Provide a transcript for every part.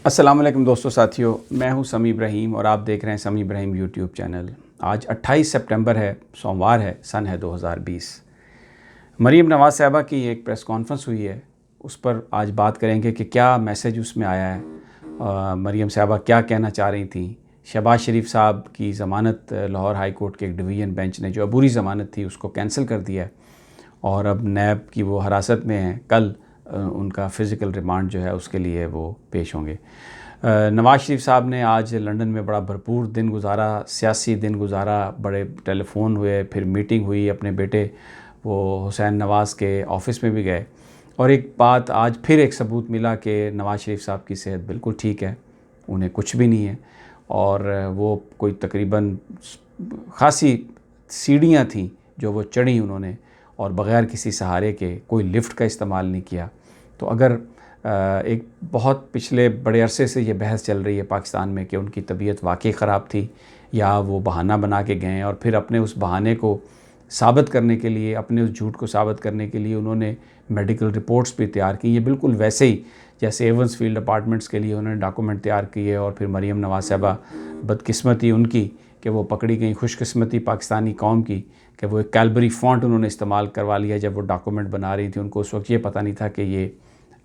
अस्सलाम वालेकुम दोस्तों साथियों, मैं हूं समी इब्राहिम और आप देख रहे हैं समी इब्राहिम यूट्यूब चैनल। आज 28 सितंबर है, सोमवार है, सन है 2020। मरीम नवाज़ साहबा की एक प्रेस कॉन्फ्रेंस हुई है, उस पर आज बात करेंगे कि क्या मैसेज उसमें आया है, मरीम साहबा क्या कहना चाह रही थी। शहबाज शरीफ साहब की ज़मानत लाहौर हाई कोर्ट के एक डिवीज़न बेंच ने, जो अबूरी ज़मानत थी, उसको कैंसिल कर दिया है और अब नैब की वो हिरासत में हैं। कल उनका फ़िज़िकल रिमांड जो है उसके लिए वो पेश होंगे। नवाज़ शरीफ साहब ने आज लंदन में बड़ा भरपूर दिन गुजारा, सियासी दिन गुजारा, बड़े टेलीफोन हुए, फिर मीटिंग हुई, अपने बेटे वो हुसैन नवाज़ के ऑफ़िस में भी गए। और एक बात आज फिर एक सबूत मिला कि नवाज़ शरीफ साहब की सेहत बिल्कुल ठीक है, उन्हें कुछ भी नहीं है। और वो कोई तकरीबन ख़ासी सीढ़ियाँ थीं जो वो चढ़ी उन्होंने, और बग़ैर किसी सहारे के, कोई लिफ्ट का इस्तेमाल नहीं किया। तो अगर एक बहुत पिछले बड़े अरसे से ये बहस चल रही है पाकिस्तान में कि उनकी तबीयत वाकई ख़राब थी या वो बहाना बना के गए और फिर अपने उस बहाने को साबित करने के लिए, अपने उस झूठ को साबित करने के लिए उन्होंने मेडिकल रिपोर्ट्स भी तैयार की। ये बिल्कुल वैसे ही जैसे एवंसफील्ड अपार्टमेंट्स के लिए उन्होंने डॉक्यूमेंट तैयार किए और फिर मरीम नवाज़ साहबा, बदकिस्मती उनकी कि वो पकड़ी गई, खुशकिस्मती पाकिस्तानी कौम की कि वो एक कैलबरी फ़ॉन्ट उन्होंने इस्तेमाल करवा लिया जब वो डॉक्यूमेंट बना रही थी। उनको उस वक्त ये पता नहीं था कि ये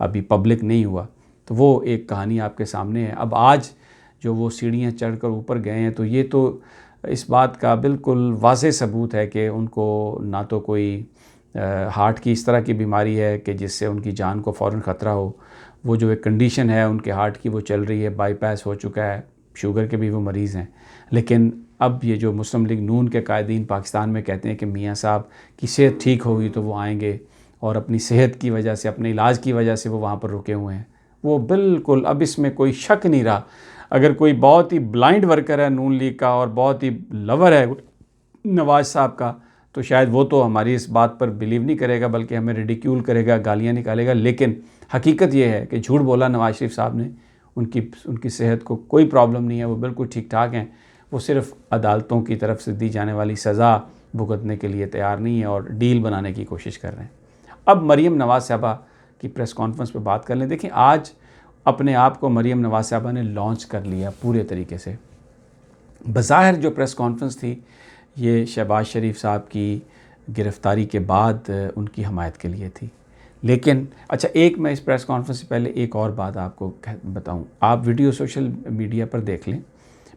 अभी पब्लिक नहीं हुआ। तो वो एक कहानी आपके सामने है। अब आज जो वो सीढ़ियाँ चढ़कर ऊपर गए हैं, तो ये तो इस बात का बिल्कुल वाज़ेह सबूत है कि उनको ना तो कोई हार्ट की इस तरह की बीमारी है कि जिससे उनकी जान को फ़ौरन ख़तरा हो। वो जो एक कंडीशन है उनके हार्ट की वो चल रही है, बाईपास हो चुका है, शुगर के भी वो मरीज़ हैं। लेकिन अब ये जो मुस्लिम लीग नून के कायदीन पाकिस्तान में कहते हैं कि मियाँ साहब की सेहत ठीक होगी तो वो आएंगे, और अपनी सेहत की वजह से, अपने इलाज की वजह से वो वहाँ पर रुके हुए हैं। वो बिल्कुल अब इसमें कोई शक नहीं रहा। अगर कोई बहुत ही ब्लाइंड वर्कर है नून लीग का और बहुत ही लवर है नवाज़ साहब का, तो शायद वो तो हमारी इस बात पर बिलीव नहीं करेगा, बल्कि हमें रिडिक्यूल करेगा, गालियाँ निकालेगा। लेकिन हकीकत ये है कि झूठ बोला नवाज़ शरीफ साहब ने। उनकी सेहत को कोई प्रॉब्लम नहीं है, वो बिल्कुल ठीक ठाक हैं। वो सिर्फ़ अदालतों की तरफ से दी जाने वाली सज़ा भुगतने के लिए तैयार नहीं है और डील बनाने की कोशिश कर रहे हैं। अब मरीम नवाज़ साहबा की प्रेस कॉन्फ्रेंस पे बात कर लें। देखिए, आज अपने आप को मरीम नवाज़ साहबा ने लॉन्च कर लिया पूरे तरीके से। बज़ाहिर जो प्रेस कॉन्फ्रेंस थी, ये शहबाज शरीफ साहब की गिरफ़्तारी के बाद उनकी हमायत के लिए थी। लेकिन अच्छा, एक मैं इस प्रेस कॉन्फ्रेंस से पहले एक और बात आपको बताऊं। आप वीडियो सोशल मीडिया पर देख लें।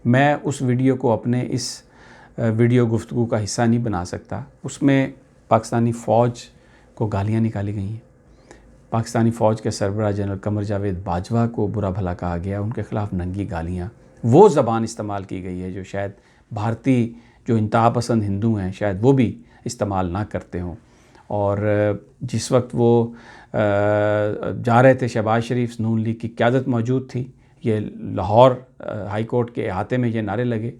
मैं उस वीडियो को अपने इस वीडियो गुफ्तगू का हिस्सा नहीं बना सकता। उसमें पाकिस्तानी फ़ौज को गालियाँ निकाली गई हैं। पाकिस्तानी फ़ौज के सरबराह जनरल कमर जावेद बाजवा को बुरा भला कहा गया, उनके ख़िलाफ़ नंगी गालियाँ, वो ज़बान इस्तेमाल की गई है जो शायद भारतीय जो इंतहा पसंद हिंदू हैं शायद वो भी इस्तेमाल ना करते हों। और जिस वक्त वो जा रहे थे, शहबाज शरीफ, नून लीग की क़यादत मौजूद थी। ये लाहौर हाई कोर्ट के अहाते में ये नारे लगे।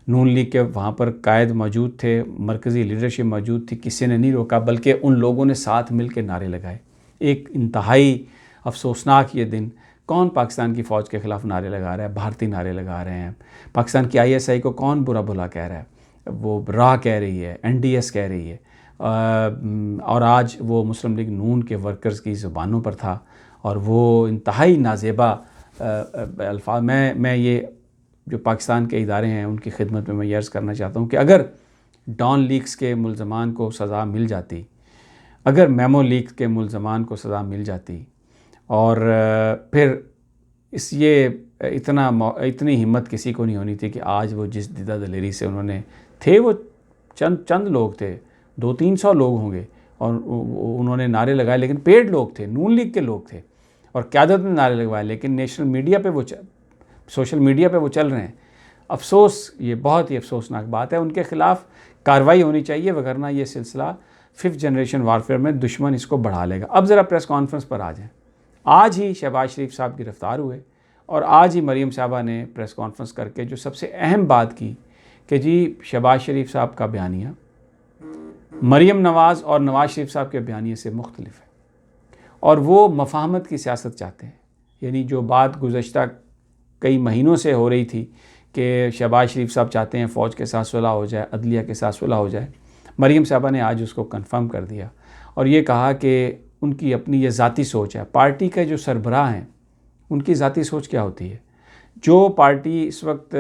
नून लीग के वहाँ पर कायद मौजूद थे, मरकज़ी लीडरशिप मौजूद थी, किसी ने नहीं रोका, बल्कि उन लोगों ने साथ मिल के नारे लगाए। एक इंतहाई अफसोसनाक ये दिन। कौन पाकिस्तान की फ़ौज के ख़िलाफ़ नारे लगा रहा है? भारतीय नारे लगा रहे हैं। पाकिस्तान की ISI को कौन बुरा भला कह रहा है? वो राह कह रही है, NDS कह रही है। और आज वो मुस्लिम लीग नून के वर्कर्स की ज़ुबानों पर था और वो इंतहाई नाज़ेबा अल्फाज। मैं ये जो पाकिस्तान के इदारे हैं उनकी खिदमत में मैं ये अर्ज़ करना चाहता हूँ कि अगर डॉन लीक्स के मुल्ज़मान को सज़ा मिल जाती, अगर मेमो लीक के मुल्ज़मान को सज़ा मिल जाती, और फिर इतनी हिम्मत किसी को नहीं होनी थी कि आज वो जिस दिदा दलेरी से उन्होंने थे, वो चंद लोग थे, 200-300 लोग होंगे, और उन्होंने नारे लगाए, लेकिन पेड लोग थे, नून लीग के लोग थे, और क़यादत ने नारे लगवाए, लेकिन नेशनल मीडिया पे वो सोशल मीडिया पे वो चल रहे हैं। अफसोस, ये बहुत ही अफसोसनाक बात है। उनके ख़िलाफ़ कार्रवाई होनी चाहिए, वगरना ये सिलसिला 5th जनरेशन वारफेयर में दुश्मन इसको बढ़ा लेगा। अब ज़रा प्रेस कॉन्फ्रेंस पर आ जाएँ। आज ही शहबाज शरीफ साहब गिरफ़्तार हुए और आज ही मरीम साहबा ने प्रेस कॉन्फ्रेंस करके जो सबसे अहम बात की कि जी, शहबाज शरीफ साहब का बयानिया मरीम नवाज़ और नवाज़ शरीफ साहब के बयानिए से मुख्तलिफ है, और वो मफाहमत की सियासत चाहते हैं। यानी जो बात गुज़श्ता कई महीनों से हो रही थी कि शहबाज शरीफ साहब चाहते हैं फ़ौज के साथ सुलह हो जाए, अदलिया के साथ सुलह हो जाए, मरीम साहबा ने आज उसको कन्फर्म कर दिया और ये कहा कि उनकी अपनी ये ज़ाती सोच है। पार्टी के जो सरबराह हैं उनकी ज़ाती सोच क्या होती है। जो पार्टी इस वक्त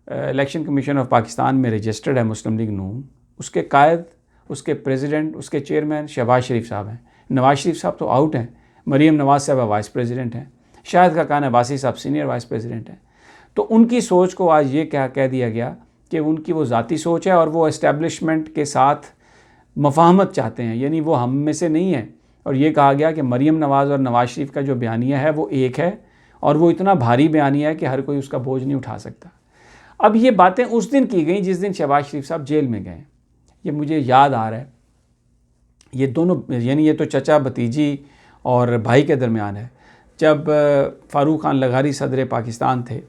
इलेक्शन कमीशन ऑफ पाकिस्तान में रजिस्टर्ड है मुस्लिम लीग नून, उसके कायद, उसके प्रेसिडेंट, उसके चेयरमैन शहबाज शरीफ साहब हैं। नवाज़ शरीफ साहब तो आउट हैं, मरीम नवाज़ साहब वाइस प्रेसिडेंट हैं, शाहिद खाकान अब्बासी साहब सीनियर वाइस प्रेसिडेंट हैं। तो उनकी सोच को आज ये क्या कह दिया गया कि उनकी वो ज़ाती सोच है और वो इस्टेब्लिशमेंट के साथ मफाहमत चाहते हैं, यानी वो हम में से नहीं है। और ये कहा गया कि मरीम नवाज़ और नवाज़ शरीफ का जो बयानिया है वो एक है और वो इतना भारी बयानिया है कि हर कोई उसका बोझ नहीं उठा सकता। अब ये बातें उस दिन की गई जिस दिन शहबाज शरीफ साहब जेल में गए। ये मुझे याद आ रहा है, ये दोनों यानी ये तो चचा भतीजी और भाई के दरमियान है। जब फ़ारूक खान लगारी सदर पाकिस्तान थे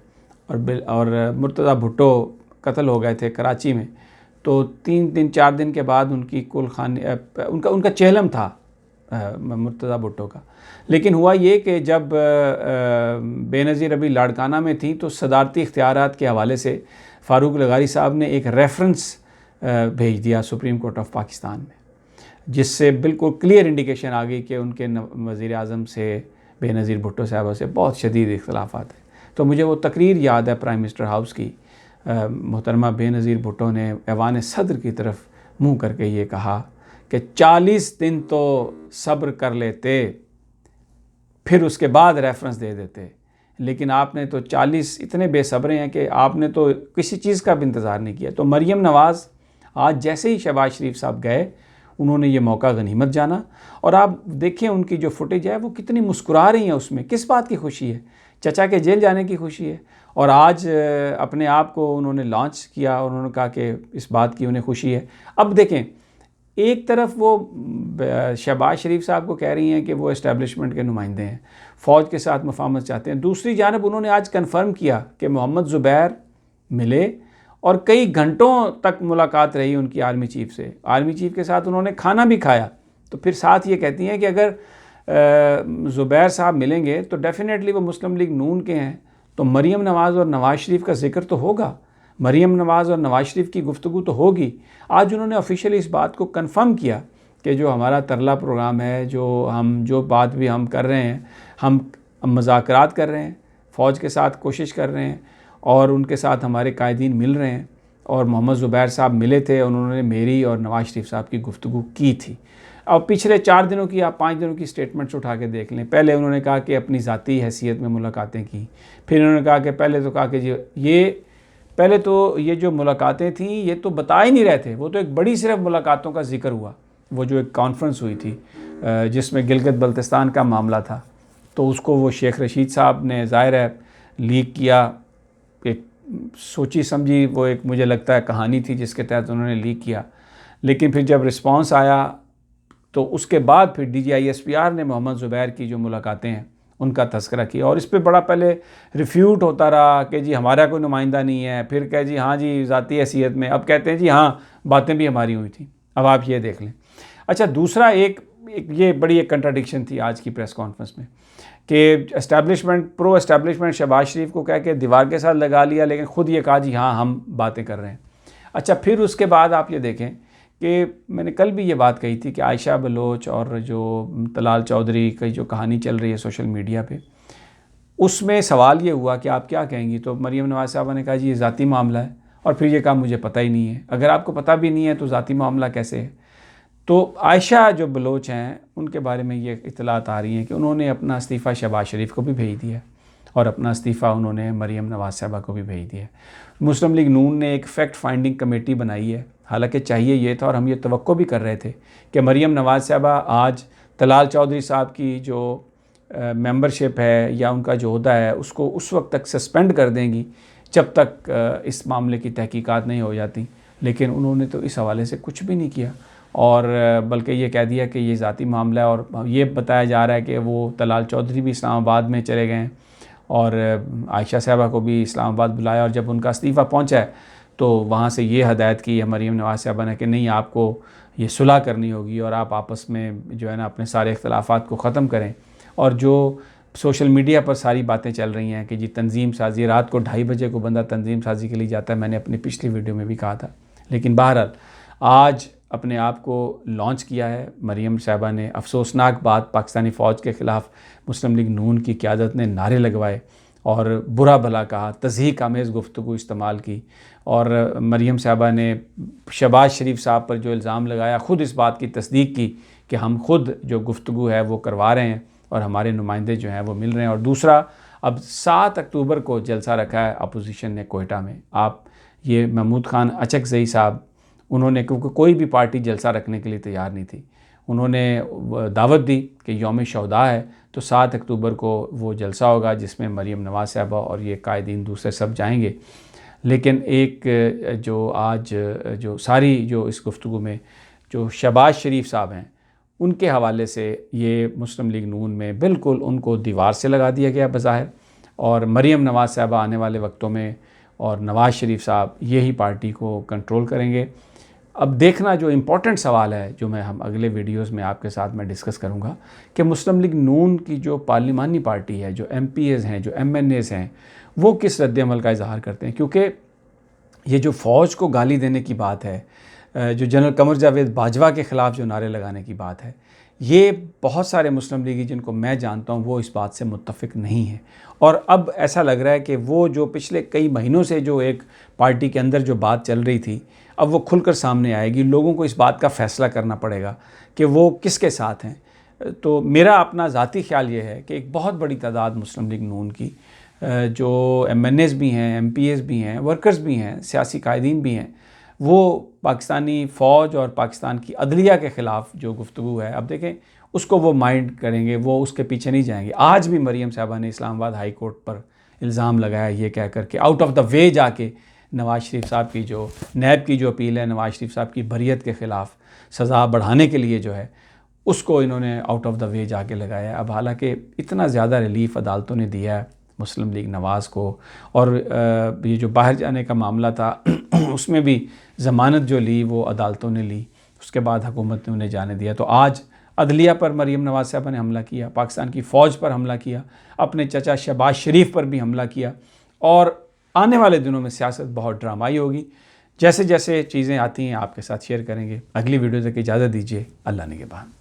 और मुर्तज़ा भुट्टो कत्ल हो गए थे कराची में, तो 3-4 दिन के बाद उनकी कुल खान उनका चेहलम था मुर्तज़ा भुट्टो का। लेकिन हुआ ये कि जब बेनज़ीर अभी लाड़काना में थी तो सदारती इख्तियारात के हवाले से फ़ारूक लगारी साहब ने एक रेफरेंस भेज दिया सुप्रीम कोर्ट ऑफ पाकिस्तान में, जिससे बिल्कुल क्लियर इंडिकेशन आ गई कि उनके वज़ीर आज़म से बेनज़ीर भुट्टो साहब से बहुत शदीद इख्तिलाफ़ात हैं। तो मुझे वो तकरीर याद है प्राइम मिनिस्टर हाउस की, मोहतरमा बेनज़ीर भुट्टो ने ऐवान सदर की तरफ मुँह करके ये कहा कि 40 दिन तो सब्र कर लेते, फिर उसके बाद रेफरेंस दे देते, लेकिन आपने तो 40 इतने बेसब्रे हैं कि आपने तो किसी चीज़ का भी इंतज़ार नहीं किया। तो मरीम नवाज़ आज जैसे ही शहबाज शरीफ साहब गए, उन्होंने ये मौका गनीमत जाना। और आप देखें उनकी जो फुटेज है वो कितनी मुस्कुरा रही हैं, उसमें किस बात की खुशी है, चचा के जेल जाने की खुशी है। और आज अपने आप को उन्होंने लॉन्च किया और उन्होंने कहा कि इस बात की उन्हें खुशी है। अब देखें, एक तरफ वो शहबाज शरीफ साहब को कह रही हैं कि वो इस्टेब्लिशमेंट के नुमाइंदे हैं, फ़ौज के साथ मुफाहमत चाहते हैं। दूसरी जानब उन्होंने आज कन्फर्म किया कि मोहम्मद ज़ुबैर मिले और कई घंटों तक मुलाकात रही उनकी आर्मी चीफ़ से, आर्मी चीफ़ के साथ उन्होंने खाना भी खाया। तो फिर साथ ये कहती हैं कि अगर ज़ुबैर साहब मिलेंगे तो डेफ़िनेटली वो मुस्लिम लीग नून के हैं, तो मरीम नवाज़ और नवाज़ शरीफ का जिक्र तो होगा, मरीम नवाज़ और नवाज़ शरीफ की गुफ्तगू तो होगी। आज उन्होंने ऑफिशियली इस बात को कंफर्म किया कि जो हमारा तरला प्रोग्राम है, जो बात भी हम कर रहे हैं, हम मुज़ाकरात कर रहे हैं, फ़ौज के साथ कोशिश कर रहे हैं और उनके साथ हमारे कायदीन मिल रहे हैं। और मोहम्मद ज़ुबैर साहब मिले थे, उन्होंने मेरी और नवाज़ शरीफ साहब की गुफ्तगू की थी। और पिछले 4 दिनों की, आप 5 दिनों की स्टेटमेंट्स उठा के देख लें। पहले उन्होंने कहा कि अपनी ज़ाती हैसियत में मुलाकातें की, फिर उन्होंने कहा कि पहले तो ये जो मुलाकातें थीं ये तो बता ही नहीं रहे थे, वो तो एक बड़ी सिर्फ मुलाकातों का जिक्र हुआ। वो जो एक कॉन्फ्रेंस हुई थी जिसमें गिलगित बल्तिस्तान का मामला था, तो उसको वो शेख रशीद साहब ने ज़ाहिर है लीक किया। एक सोची समझी वो एक मुझे लगता है कहानी थी जिसके तहत उन्होंने लीक किया। लेकिन फिर जब रिस्पांस आया तो उसके बाद फिर DGISPR ने मोहम्मद ज़ुबैर की जो मुलाकातें हैं उनका तज़किरा किया और इस पे बड़ा पहले रिफ्यूट होता रहा कि जी हमारा कोई नुमाइंदा नहीं है, फिर कहे जी हाँ जी ज़ाती हैसियत में, अब कहते हैं जी हाँ बातें भी हमारी हुई थी। अब आप ये देख लें। अच्छा, दूसरा ये बड़ी एक कंट्राडिक्शन थी आज की प्रेस कॉन्फ्रेंस में कि प्रो एस्टैब्लिशमेंट शहबाज शरीफ को कह के दीवार के साथ लगा लिया, लेकिन ख़ुद ये कहा जी हाँ हम बातें कर रहे हैं। अच्छा, फिर उसके बाद आप ये देखें कि मैंने कल भी ये बात कही थी कि आयशा बलोच और जो तलाल चौधरी की जो कहानी चल रही है सोशल मीडिया पे, उसमें सवाल ये हुआ कि आप क्या कहेंगी। तो मरीम नवाज़ साहबा ने कहा जी ये ज़ाती मामला है, और फिर ये कहा मुझे पता ही नहीं है। अगर आपको पता भी नहीं है तो ज़ाती मामला कैसे है। तो आयशा जो बलोच हैं उनके बारे में ये इत्तलात आ रही हैं कि उन्होंने अपना इस्तीफ़ा शहबाज शरीफ को भी भेज दिया और अपना इस्तीफ़ा उन्होंने मरीम नवाज़ साहबा को भी भेज दिया। मुस्लिम लीग नून ने एक फैक्ट फाइंडिंग कमेटी बनाई है, हालांकि चाहिए ये था और हम ये तवक्को भी कर रहे थे कि मरीम नवाज़ साहबा आज तलाल चौधरी साहब की जो मेंबरशिप है या उनका जो ओहदा है उसको उस वक्त तक सस्पेंड कर देंगी जब तक इस मामले की तहकीकात नहीं हो जाती। लेकिन उन्होंने तो इस हवाले से कुछ भी नहीं किया और बल्कि ये कह दिया कि ये ज़ाती मामला है। और ये बताया जा रहा है कि वो तलाल चौधरी भी इस्लामाबाद में चले गए और आयशा साहबा को भी इस्लामाबाद बुलाया, और जब उनका इस्तीफ़ा पहुंचा है तो वहाँ से ये हदायत की है मरीम नवाज़ साहबा ने कि नहीं, आपको ये सुलह करनी होगी और आप आपस में जो है ना अपने सारे इख्तलाफात को ख़त्म करें। और जो सोशल मीडिया पर सारी बातें चल रही हैं कि जी तंजीम साजी, रात को 2:30 बजे को बंदा तंजीम साजी के लिए जाता है, मैंने अपनी पिछली वीडियो में भी कहा था। लेकिन बहरहाल आज अपने आप को लॉन्च किया है। मरीम साहबा ने अफसोसनाक बात पाकिस्तानी फ़ौज के ख़िलाफ़ मुस्लिम लीग नून की क़यादत ने नारे लगवाए और बुरा भला कहा, तज़हीक आमेज़ गुफ्तगू इस्तेमाल की। और मरीम साहबा ने शहबाज शरीफ साहब पर जो इल्ज़ाम लगाया, ख़ुद इस बात की तस्दीक की कि हम खुद जो गुफ्तगू है वो करवा रहे हैं और हमारे नुमाइंदे जो हैं वो मिल रहे हैं। और दूसरा, अब 7 अक्टूबर को जलसा रखा है अपोजिशन ने कोयटा में। आप ये महमूद खान अचकज़ई साहब, उन्होंने, क्योंकि कोई भी पार्टी जलसा रखने के लिए तैयार नहीं थी, उन्होंने दावत दी कि यौम शहदा है तो 7 अक्टूबर को वो जलसा होगा जिसमें मरीम नवाज़ साहबा और ये कायदीन दूसरे सब जाएंगे। लेकिन एक जो आज जो सारी जो इस गुफ्तगू में जो शहबाज शरीफ साहब हैं उनके हवाले से ये मुस्लिम लीग नून में बिल्कुल उनको दीवार से लगा दिया गया बज़ाहिर। और मरीम नवाज़ साहबा आने वाले वक्तों में और नवाज़ शरीफ साहब यही पार्टी को कंट्रोल करेंगे। अब देखना जो इम्पोर्टेंट सवाल है, जो हम अगले वीडियोस में आपके साथ मैं डिस्कस करूंगा, कि मुस्लिम लीग नून की जो पार्लिमानी पार्टी है, जो MPAs हैं, जो MNAs हैं, वो किस रद्द-ए-अमल का इजहार करते हैं। क्योंकि ये जो फ़ौज को गाली देने की बात है, जो जनरल कमर जावेद बाजवा के ख़िलाफ़ जो नारे लगाने की बात है, ये बहुत सारे मुस्लिम लीगी जिनको मैं जानता हूँ वो इस बात से मुत्तफ़िक नहीं है। और अब ऐसा लग रहा है कि वो जो पिछले कई महीनों से जो एक पार्टी के अंदर जो बात चल रही थी, अब वो खुलकर सामने आएगी। लोगों को इस बात का फ़ैसला करना पड़ेगा कि वो किसके साथ हैं। तो मेरा अपना ज़ाती ख्याल ये है कि एक बहुत बड़ी तादाद मुस्लिम लीग नून की जो MNAs भी हैं, MPAs भी हैं, वर्कर्स भी हैं, सियासी कायदीन भी हैं, वो पाकिस्तानी फ़ौज और पाकिस्तान की अदलिया के ख़िलाफ़ जो गुफ्तगू है, अब देखें उसको वो माइंड करेंगे, वो उसके पीछे नहीं जाएंगे। आज भी मरीम साहबा ने इस्लामाबाद हाई कोर्ट पर इल्ज़ाम लगाया ये कह कर के, आउट ऑफ द वे जाके नवाज़ शरीफ साहब की जो नैब की जो अपील है, नवाज़ शरीफ साहब की बरियत के ख़िलाफ़ सज़ा बढ़ाने के लिए जो है, उसको इन्होंने आउट ऑफ द वे जाके लगाया। अब हालांकि इतना ज़्यादा रिलीफ अदालतों ने दिया है मुस्लिम लीग नवाज़ को, और ये जो बाहर जाने का मामला था उसमें भी ज़मानत जो ली वो अदालतों ने ली, उसके बाद हुकूमत ने उन्हें जाने दिया। तो आज अदलिया पर मरीम नवाज़ साहबा ने हमला किया, पाकिस्तान की फ़ौज पर हमला किया, अपने चचा शहबाज शरीफ पर भी हमला किया। और आने वाले दिनों में सियासत बहुत ड्रामाई होगी। जैसे जैसे चीज़ें आती हैं आपके साथ शेयर करेंगे। अगली वीडियो तक इजाज़त दीजिए। अल्लाह निगहबान।